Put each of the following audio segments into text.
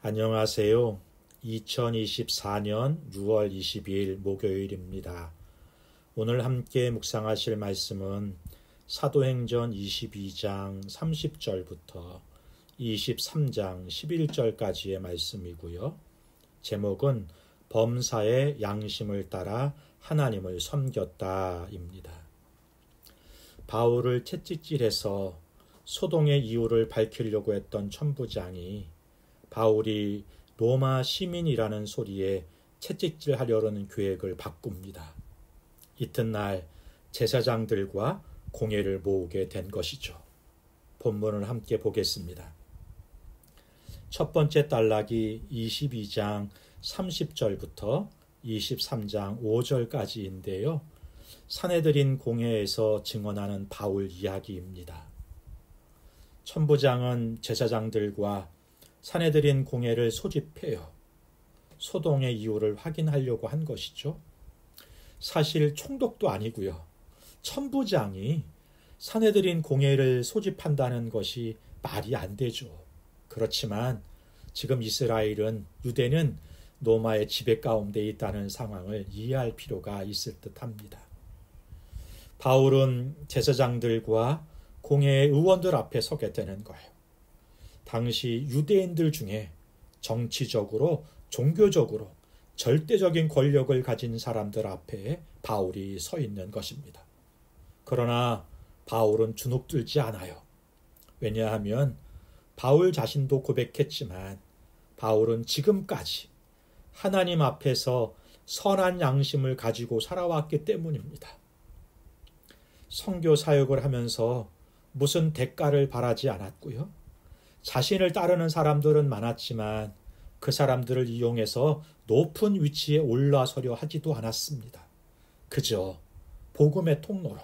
안녕하세요. 2024년 6월 22일 목요일입니다. 오늘 함께 묵상하실 말씀은 사도행전 22장 30절부터 23장 11절까지의 말씀이고요. 제목은 범사의 양심을 따라 하나님을 섬겼다입니다. 바울을 채찍질해서 소동의 이유를 밝히려고 했던 천부장이 바울이 로마 시민이라는 소리에 채찍질하려는 계획을 바꿉니다. 이튿날 제사장들과 공회를 모으게 된 것이죠. 본문을 함께 보겠습니다. 첫 번째 단락이 22장 30절부터 23장 5절까지인데요. 산헤드린 공회에서 증언하는 바울 이야기입니다. 천부장은 제사장들과 산헤드린 공회를 소집해요. 소동의 이유를 확인하려고 한 것이죠. 사실 총독도 아니고요. 천부장이 산헤드린 공회를 소집한다는 것이 말이 안 되죠. 그렇지만 지금 이스라엘은, 유대는 로마의 지배 가운데 있다는 상황을 이해할 필요가 있을 듯합니다. 바울은 제사장들과 공회의 의원들 앞에 서게 되는 거예요. 당시 유대인들 중에 정치적으로, 종교적으로 절대적인 권력을 가진 사람들 앞에 바울이 서 있는 것입니다. 그러나 바울은 주눅들지 않아요. 왜냐하면 바울 자신도 고백했지만 바울은 지금까지 하나님 앞에서 선한 양심을 가지고 살아왔기 때문입니다. 선교 사역을 하면서 무슨 대가를 바라지 않았고요. 자신을 따르는 사람들은 많았지만 그 사람들을 이용해서 높은 위치에 올라서려 하지도 않았습니다. 그저 복음의 통로로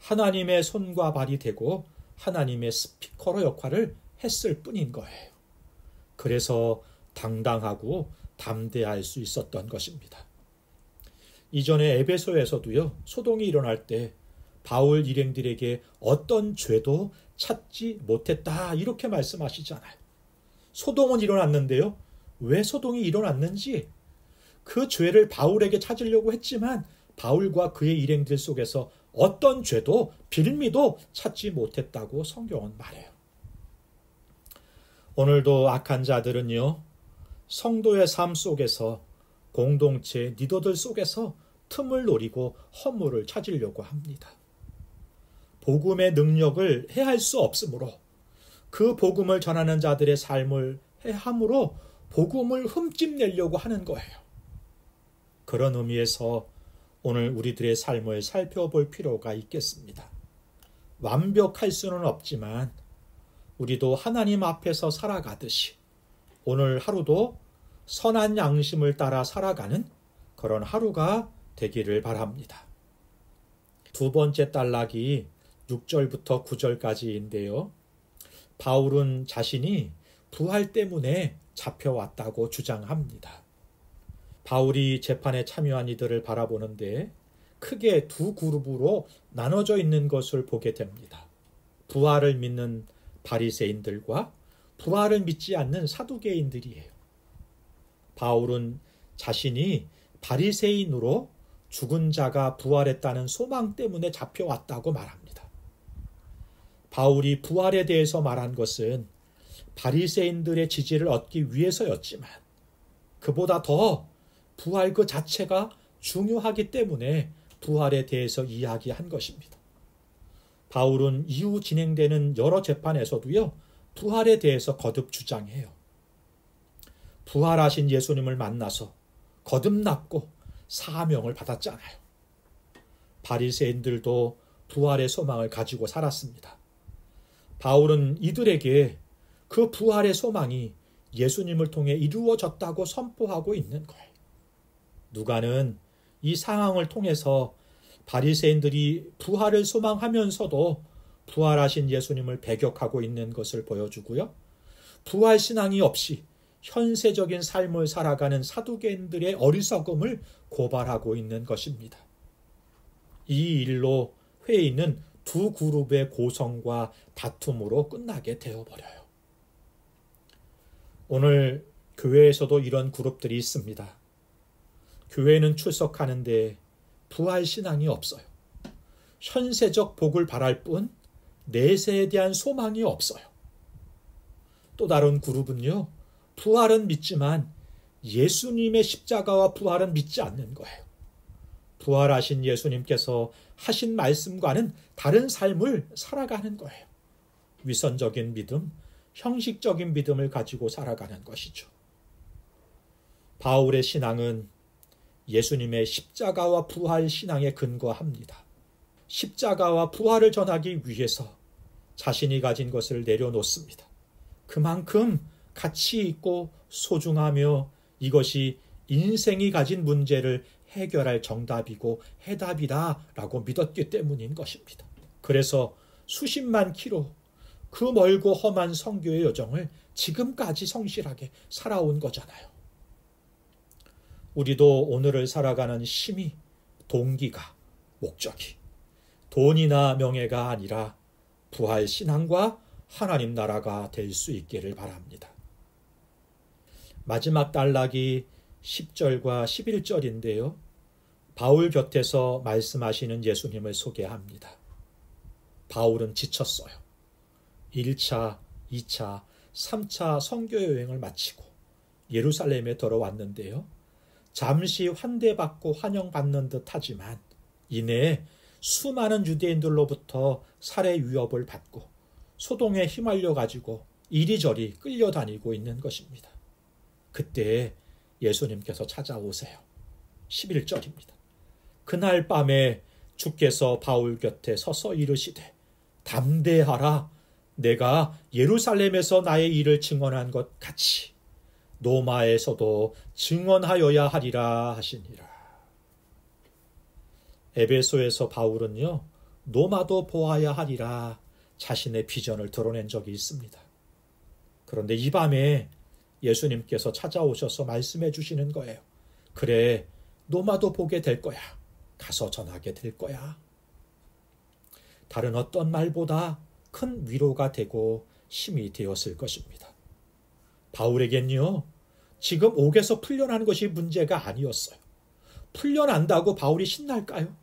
하나님의 손과 발이 되고 하나님의 스피커로 역할을 했을 뿐인 거예요. 그래서 당당하고 담대할 수 있었던 것입니다. 이전에 에베소에서도요, 소동이 일어날 때 바울 일행들에게 어떤 죄도 찾지 못했다, 이렇게 말씀하시잖아요. 소동은 일어났는데요, 왜 소동이 일어났는지, 그 죄를 바울에게 찾으려고 했지만 바울과 그의 일행들 속에서 어떤 죄도 빌미도 찾지 못했다고 성경은 말해요. 오늘도 악한 자들은요, 성도의 삶 속에서, 공동체 리더들 속에서 틈을 노리고 허물을 찾으려고 합니다. 복음의 능력을 해할 수 없으므로, 그 복음을 전하는 자들의 삶을 해함으로 복음을 흠집내려고 하는 거예요. 그런 의미에서 오늘 우리들의 삶을 살펴볼 필요가 있겠습니다. 완벽할 수는 없지만 우리도 하나님 앞에서 살아가듯이 오늘 하루도 선한 양심을 따라 살아가는 그런 하루가 되기를 바랍니다. 두 번째 단락이 6절부터 9절까지인데요. 바울은 자신이 부활 때문에 잡혀왔다고 주장합니다. 바울이 재판에 참여한 이들을 바라보는데 크게 두 그룹으로 나눠져 있는 것을 보게 됩니다. 부활을 믿는 바리새인들과 부활을 믿지 않는 사두개인들이에요. 바울은 자신이 바리새인으로 죽은 자가 부활했다는 소망 때문에 잡혀왔다고 말합니다. 바울이 부활에 대해서 말한 것은 바리새인들의 지지를 얻기 위해서였지만 그보다 더 부활 그 자체가 중요하기 때문에 부활에 대해서 이야기한 것입니다. 바울은 이후 진행되는 여러 재판에서도요, 부활에 대해서 거듭 주장해요. 부활하신 예수님을 만나서 거듭났고 사명을 받았잖아요. 바리새인들도 부활의 소망을 가지고 살았습니다. 바울은 이들에게 그 부활의 소망이 예수님을 통해 이루어졌다고 선포하고 있는 거예요. 누가는 이 상황을 통해서 바리새인들이 부활을 소망하면서도 부활하신 예수님을 배격하고 있는 것을 보여주고요. 부활 신앙이 없이 현세적인 삶을 살아가는 사두개인들의 어리석음을 고발하고 있는 것입니다. 이 일로 회의는 두 그룹의 고성과 다툼으로 끝나게 되어버려요. 오늘 교회에서도 이런 그룹들이 있습니다. 교회는 출석하는데 부활신앙이 없어요. 현세적 복을 바랄 뿐 내세에 대한 소망이 없어요. 또 다른 그룹은요, 부활은 믿지만 예수님의 십자가와 부활은 믿지 않는 거예요. 부활하신 예수님께서 하신 말씀과는 다른 삶을 살아가는 거예요. 위선적인 믿음, 형식적인 믿음을 가지고 살아가는 것이죠. 바울의 신앙은 예수님의 십자가와 부활 신앙에 근거합니다. 십자가와 부활을 전하기 위해서 자신이 가진 것을 내려놓습니다. 그만큼 가치 있고 소중하며 이것이 인생이 가진 문제를 해결할 정답이고 해답이다라고 믿었기 때문인 것입니다. 그래서 수십만 킬로 그 멀고 험한 선교의 여정을 지금까지 성실하게 살아온 거잖아요. 우리도 오늘을 살아가는 힘이, 동기가, 목적이 돈이나 명예가 아니라 부활 신앙과 하나님 나라가 될 수 있기를 바랍니다. 마지막 단락이 10절과 11절인데요. 바울 곁에서 말씀하시는 예수님을 소개합니다. 바울은 지쳤어요. 1차, 2차, 3차 선교 여행을 마치고 예루살렘에 들어왔는데요. 잠시 환대받고 환영받는 듯 하지만 이내에 수많은 유대인들로부터 살해 위협을 받고 소동에 휘말려 가지고 이리저리 끌려다니고 있는 것입니다. 그때 예수님께서 찾아오세요. 11절입니다. 그날 밤에 주께서 바울 곁에 서서 이르시되 담대하라, 내가 예루살렘에서 나의 일을 증언한 것 같이 노마에서도 증언하여야 하리라 하시니라. 에베소에서 바울은요, 노마도 보아야 하리라 자신의 비전을 드러낸 적이 있습니다. 그런데 이 밤에 예수님께서 찾아오셔서 말씀해 주시는 거예요. 그래, 노마도 보게 될 거야. 가서 전하게 될 거야. 다른 어떤 말보다 큰 위로가 되고 힘이 되었을 것입니다. 바울에겐요, 지금 옥에서 풀려난 것이 문제가 아니었어요. 풀려난다고 바울이 신날까요?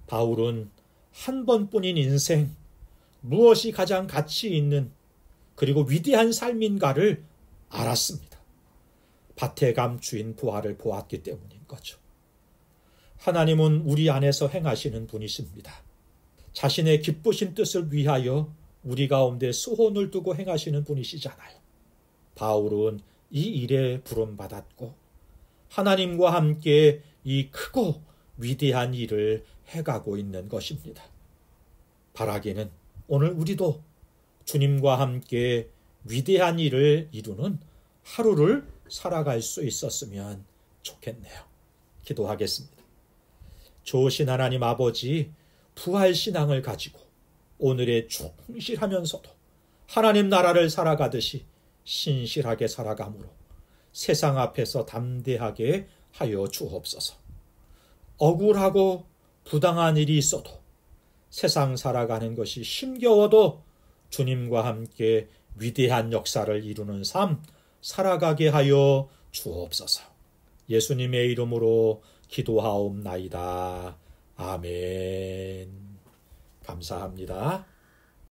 바울은 한 번뿐인 인생, 무엇이 가장 가치 있는 그리고 위대한 삶인가를 알았습니다. 밭에 감추인 부활을 보았기 때문인 거죠. 하나님은 우리 안에서 행하시는 분이십니다. 자신의 기쁘신 뜻을 위하여 우리 가운데 소원을 두고 행하시는 분이시잖아요. 바울은 이 일에 부름받았고 하나님과 함께 이 크고 위대한 일을 해가고 있는 것입니다. 바라기는 오늘 우리도 주님과 함께 위대한 일을 이루는 하루를 살아갈 수 있었으면 좋겠네요. 기도하겠습니다. 좋으신 하나님 아버지, 부활신앙을 가지고 오늘에 충실하면서도 하나님 나라를 살아가듯이 신실하게 살아가므로 세상 앞에서 담대하게 하여 주옵소서. 억울하고 부당한 일이 있어도 세상 살아가는 것이 힘겨워도 주님과 함께 위대한 역사를 이루는 삶 살아가게 하여 주옵소서. 예수님의 이름으로 기도하옵나이다. 아멘. 감사합니다.